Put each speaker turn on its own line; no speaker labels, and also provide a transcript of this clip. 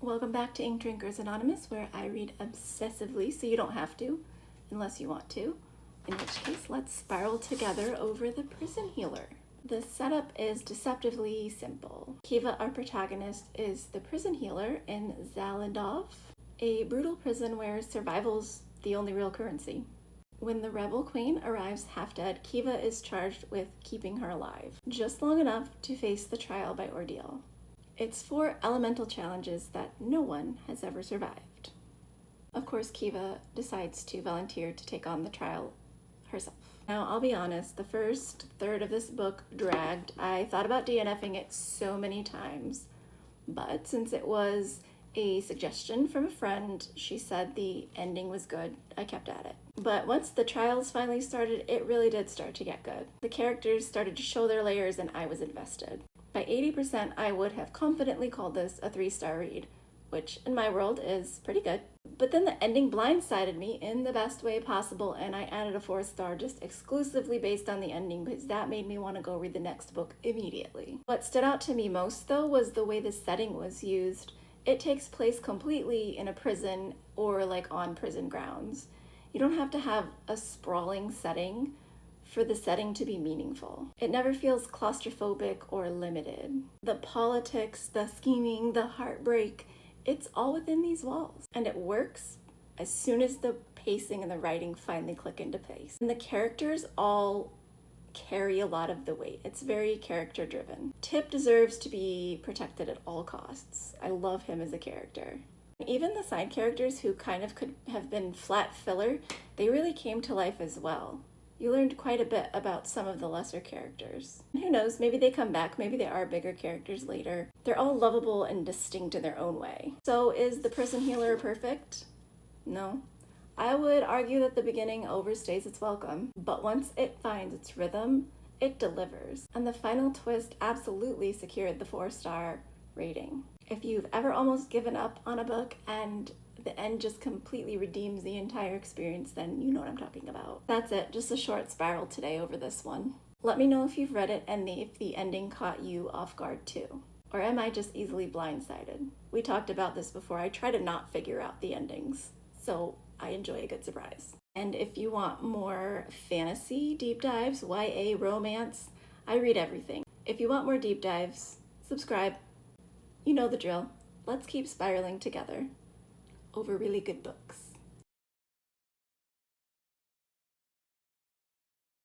Welcome back to Ink Drinkers Anonymous, where I read obsessively so you don't have to, unless you want to. In which case, let's spiral together over The Prison Healer. The setup is deceptively simple. Kiva, our protagonist, is the prison healer in Zalindov, a brutal prison where survival's the only real currency. When the rebel queen arrives half dead, Kiva is charged with keeping her alive, just long enough to face the trial by ordeal. It's 4 elemental challenges that no one has ever survived. Of course, Kiva decides to volunteer to take on the trial herself. Now, I'll be honest, the first third of this book dragged. I thought about DNFing it so many times, but since it was a suggestion from a friend, she said the ending was good, I kept at it. But once the trials finally started, it really did start to get good. The characters started to show their layers and I was invested. By 80%, I would have confidently called this a 3-star read, which in my world is pretty good. But then the ending blindsided me in the best way possible, and I added a 4-star just exclusively based on the ending because that made me want to go read the next book immediately. What stood out to me most, though, was the way the setting was used. It takes place completely in a prison or like on prison grounds. You don't have to have a sprawling setting for the setting to be meaningful. It never feels claustrophobic or limited. The politics, the scheming, the heartbreak, it's all within these walls. And it works as soon as the pacing and the writing finally click into place. And the characters all carry a lot of the weight. It's very character driven. Tip deserves to be protected at all costs. I love him as a character. Even the side characters who kind of could have been flat filler, they really came to life as well. You learned quite a bit about some of the lesser characters. Who knows, maybe they come back, maybe they are bigger characters later. They're all lovable and distinct in their own way. So is The Prison Healer perfect? No. I would argue that the beginning overstays its welcome, but once it finds its rhythm, it delivers. And the final twist absolutely secured the 4-star rating. If you've ever almost given up on a book and the end just completely redeems the entire experience, then you know what I'm talking about. That's it, just a short spiral today over this one. Let me know if you've read it and if the ending caught you off guard too. Or am I just easily blindsided? We talked about this before. I try to not figure out the endings, so I enjoy a good surprise. And if you want more fantasy deep dives, YA romance, I read everything. If you want more deep dives, subscribe. You know the drill. Let's keep spiraling together over really good books.